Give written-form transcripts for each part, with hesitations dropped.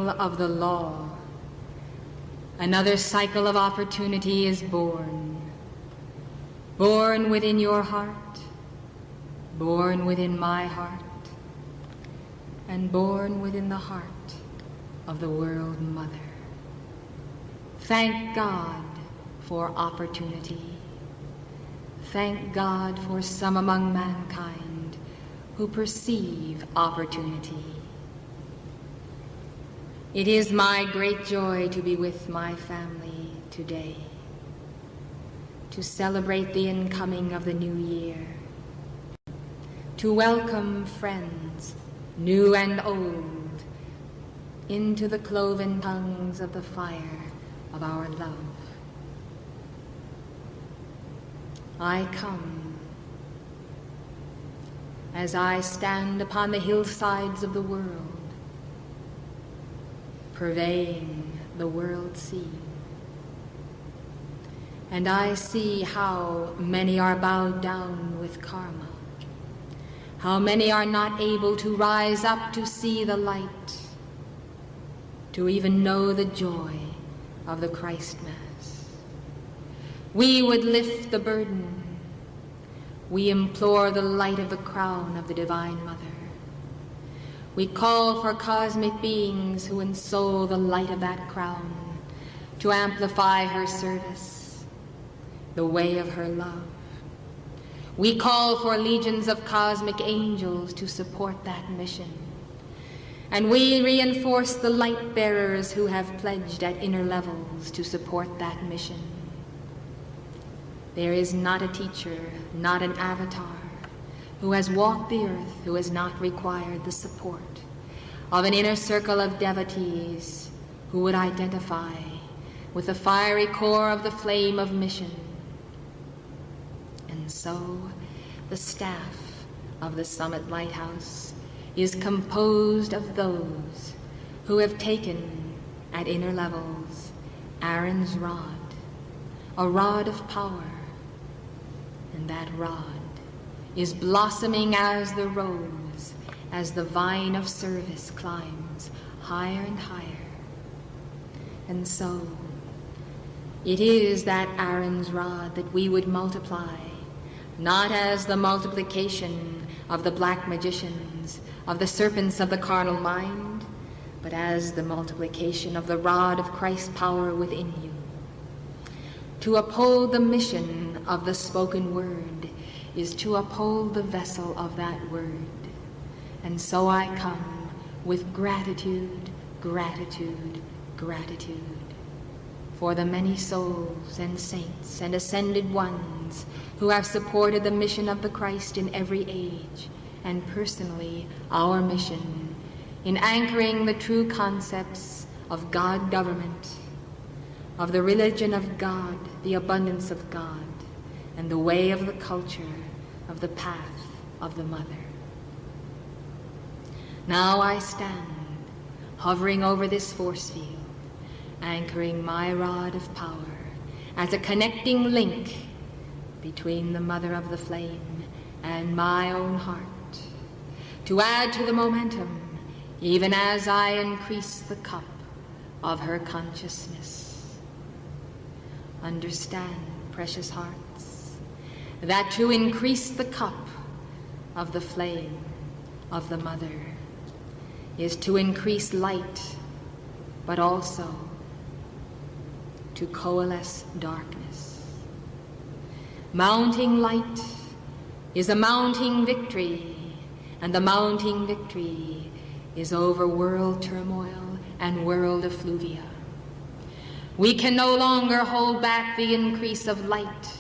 cycle of the law, another cycle of opportunity is born. Born within your heart, born within my heart, and born within the heart of the World Mother. Thank God for opportunity. Thank God for some among mankind who perceive opportunity. It is my great joy to be with my family today, to celebrate the incoming of the new year, to welcome friends, new and old, into the cloven tongues of the fire of our love. I come as I stand upon the hillsides of the world, purveying the world scene. And I see how many are bowed down with karma, how many are not able to rise up to see the light, to even know the joy of the Christ Mass. We would lift the burden. We implore the light of the crown of the Divine Mother. We call for cosmic beings who ensoul the light of that crown to amplify her service, the way of her love. We call for legions of cosmic angels to support that mission. And we reinforce the light bearers who have pledged at inner levels to support that mission. There is not a teacher, not an avatar, who has walked the earth who has not required the support of an inner circle of devotees who would identify with the fiery core of the flame of mission. And so, the staff of the Summit Lighthouse is composed of those who have taken at inner levels Aaron's rod, a rod of power, and that rod is blossoming as the rose, as the vine of service climbs higher and higher. And so, it is that Aaron's rod that we would multiply, not as the multiplication of the black magicians, of the serpents of the carnal mind, but as the multiplication of the rod of Christ's power within you. To uphold the mission of the spoken word is to uphold the vessel of that word. And so I come with gratitude, gratitude, gratitude for the many souls and saints and ascended ones who have supported the mission of the Christ in every age, and personally our mission in anchoring the true concepts of God government, of the religion of God, the abundance of God, and the way of the culture of the path of the Mother. Now I stand, hovering over this force field, anchoring my rod of power as a connecting link between the Mother of the Flame and my own heart, to add to the momentum, even as I increase the cup of her consciousness. Understand, precious hearts, that to increase the cup of the flame of the Mother is to increase light, but also to coalesce darkness. Mounting light is a mounting victory, and the mounting victory is over world turmoil and world effluvia. We can no longer hold back the increase of light,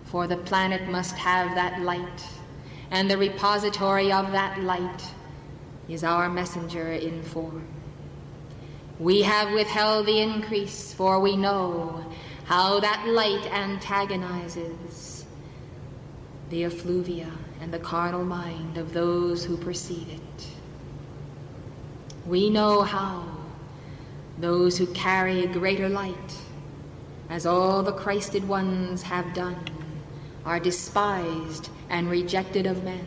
for the planet must have that light, and the repository of that light is our messenger in form. We have withheld the increase, for we know how that light antagonizes the effluvia and the carnal mind of those who perceive it. We know how those who carry greater light, as all the Christed ones have done, are despised and rejected of men.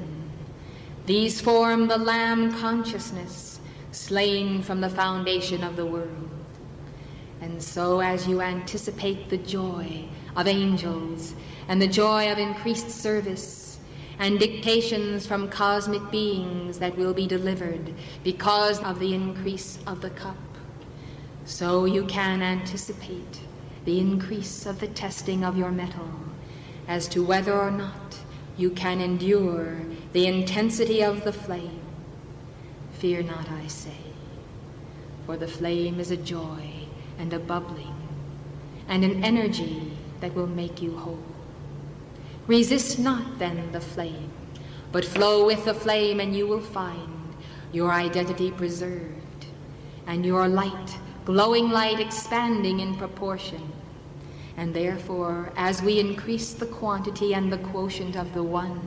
These form the Lamb consciousness, slain from the foundation of the world. And so as you anticipate the joy of angels and the joy of increased service and dictations from cosmic beings that will be delivered because of the increase of the cup, so you can anticipate the increase of the testing of your metal as to whether or not you can endure the intensity of the flame. Fear not, I say, for the flame is a joy and a bubbling and an energy that will make you whole. Resist not then the flame, but flow with the flame, and you will find your identity preserved and your light, glowing light, expanding in proportion. And therefore, as we increase the quantity and the quotient of the one,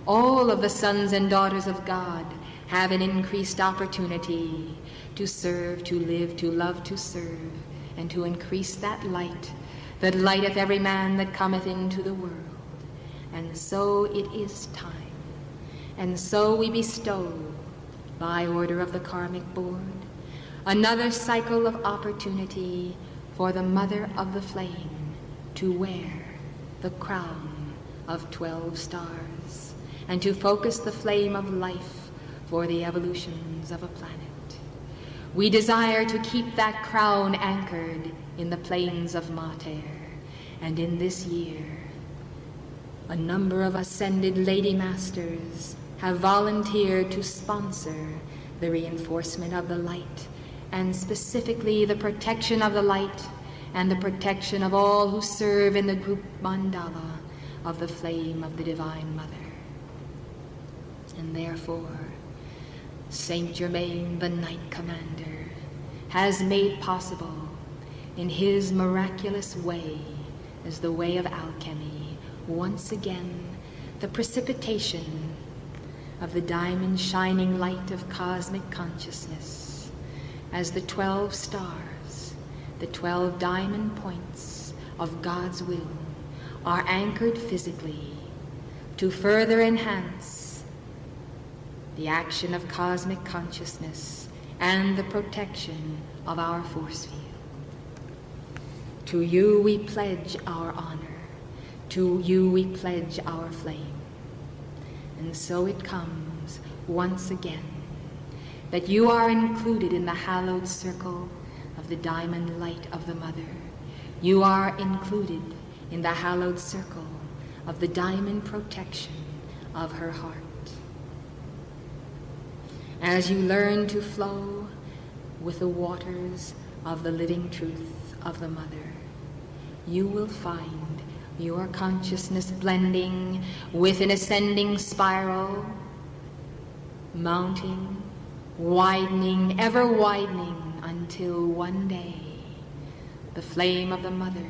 all of the sons and daughters of God have an increased opportunity to serve, to live, to love, to serve, and to increase that lighteth every man that cometh into the world. And so it is time. And so we bestow, by order of the karmic board, another cycle of opportunity for the mother of the flame to wear the crown of 12 stars and to focus the flame of life for the evolutions of a planet. We desire to keep that crown anchored in the plains of Mater, and in this year, a number of ascended Lady Masters have volunteered to sponsor the reinforcement of the light, and specifically the protection of the light and the protection of all who serve in the group mandala of the flame of the Divine Mother. And therefore, Saint Germain, the Knight Commander, has made possible in his miraculous way, as the way of alchemy, once again the precipitation of the diamond shining light of cosmic consciousness, as the 12 stars, the 12 diamond points of God's will, are anchored physically to further enhance the action of cosmic consciousness and the protection of our force field. To you we pledge our honor. To you we pledge our flame. And so it comes once again that you are included in the hallowed circle of the diamond light of the Mother. You are included in the hallowed circle of the diamond protection of her heart. As you learn to flow with the waters of the living truth of the Mother, you will find your consciousness blending with an ascending spiral, mounting, widening, ever widening, until one day the flame of the Mother,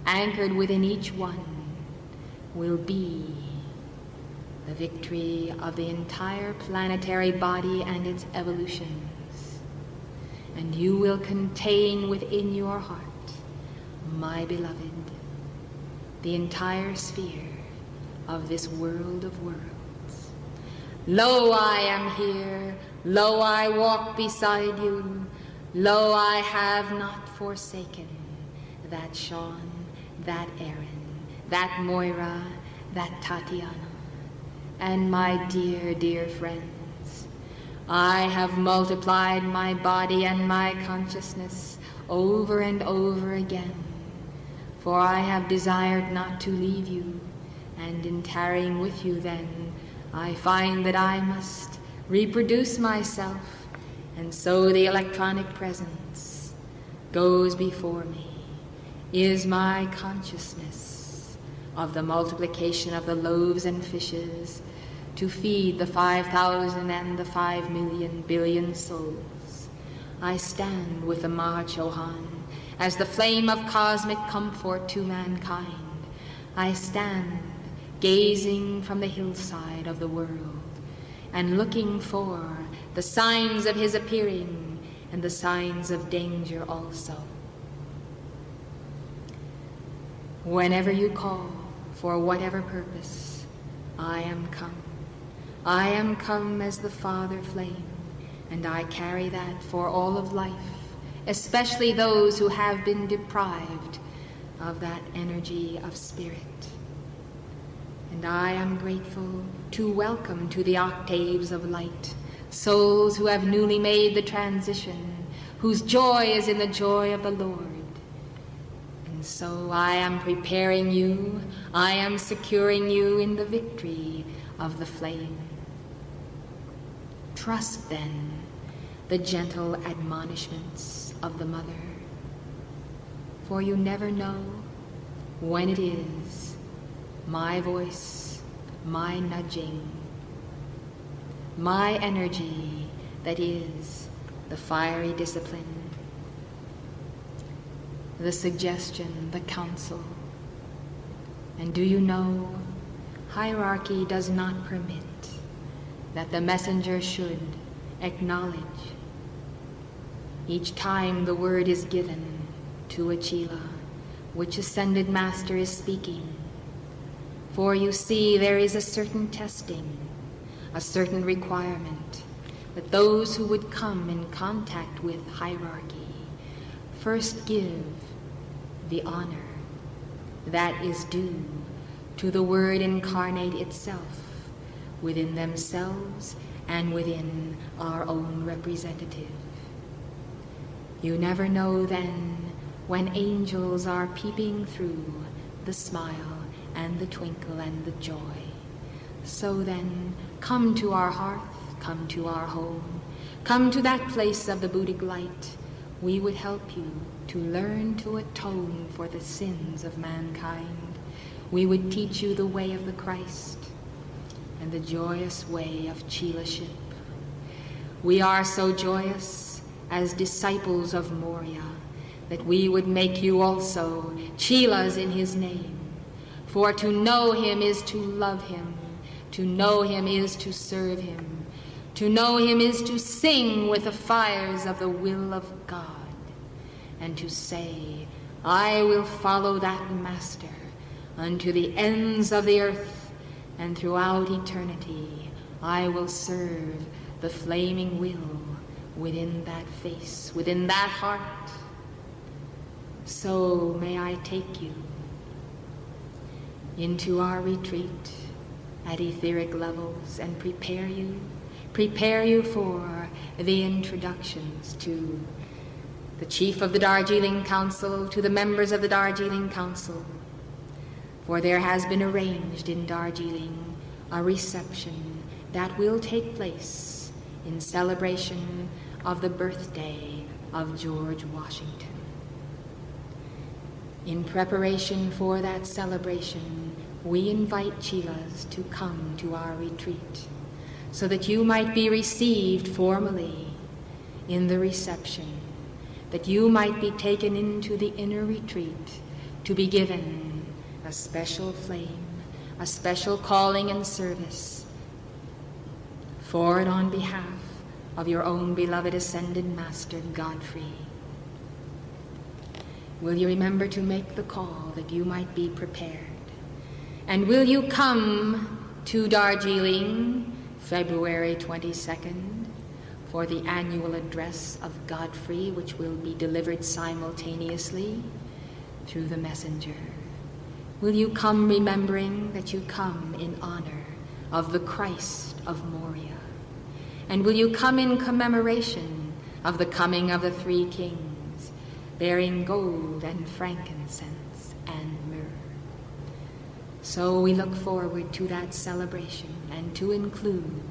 anchored within each one, will be the victory of the entire planetary body and its evolutions. And you will contain within your heart, my beloved, the entire sphere of this world of worlds. Lo, I am here. Lo, I walk beside you. Lo, I have not forsaken that Sean, that Aaron, that Moira, that Tatiana, and my dear, dear friends. I have multiplied my body and my consciousness over and over again, for I have desired not to leave you, and in tarrying with you then, I find that I must reproduce myself, and so the electronic presence goes before me, is my consciousness of the multiplication of the loaves and fishes to feed the 5,000 and the 5,000,000 billion souls. I stand with the Mahachohan as the flame of cosmic comfort to mankind. I stand gazing from the hillside of the world and looking for the signs of his appearing and the signs of danger also. Whenever you call, for whatever purpose, I am come. I am come as the Father flame, And I carry that for all of life, especially those who have been deprived of that energy of spirit. And I am grateful to welcome to the octaves of light souls who have newly made the transition, whose joy is in the joy of the Lord. And so I am preparing you, I am securing you in the victory of the flame. Trust then the gentle admonishments of the Mother, for you never know when it is my voice, my nudging, my energy that is the fiery discipline, the suggestion, the counsel. And do you know, hierarchy does not permit that the messenger should acknowledge each time the word is given to a Chela, which ascended master is speaking. For you see, there is a certain testing, a certain requirement, that those who would come in contact with hierarchy first give the honor that is due to the Word incarnate itself within themselves and within our own representative. You never know then when angels are peeping through the smile and the twinkle and the joy. So then, come to our hearth, come to our home, come to that place of the Buddhic light. We would help you to learn to atone for the sins of mankind. We would teach you the way of the Christ and the joyous way of Chelaship. We are so joyous as disciples of Moria that we would make you also Chelas in his name. For to know him is to love him, to know him is to serve him, to know him is to sing with the fires of the will of God, and to say, I will follow that master unto the ends of the earth, and throughout eternity I will serve the flaming will within that face, within that heart. So may I take you into our retreat at etheric levels and prepare you for the introductions to the chief of the Darjeeling Council, to the members of the Darjeeling Council. For there has been arranged in Darjeeling a reception that will take place in celebration of the birthday of George Washington. In preparation for that celebration, we invite Chelas to come to our retreat so that you might be received formally in the reception, that you might be taken into the inner retreat to be given a special flame, a special calling and service for and on behalf of your own beloved ascended master, Godfrey. Will you remember to make the call that you might be prepared? And will you come to Darjeeling, February 22nd, for the annual address of Godfrey, which will be delivered simultaneously through the messenger? Will you come remembering that you come in honor of the Christ of Moria? And will you come in commemoration of the coming of the three kings, bearing gold and frankincense and myrrh? So we look forward to that celebration and to include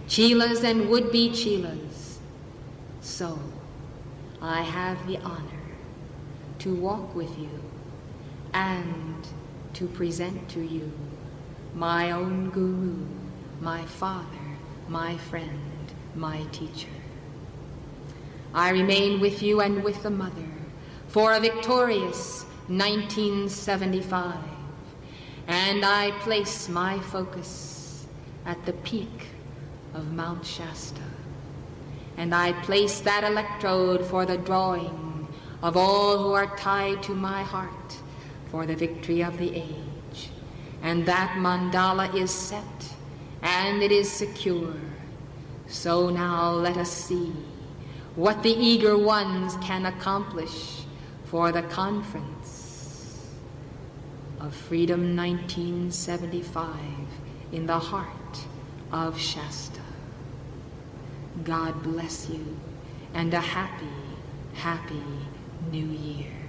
Chelas and would-be Chelas. So I have the honor to walk with you and to present to you my own guru, my father, my friend, my teacher. I remain with you and with the Mother for a victorious 1975, and I place my focus at the peak of Mount Shasta, and I place that electrode for the drawing of all who are tied to my heart for the victory of the age. And that mandala is set, and it is secure. So now let us see what the eager ones can accomplish for the conference of Freedom 1975 in the heart of Shasta. God bless you, and a happy, happy New Year.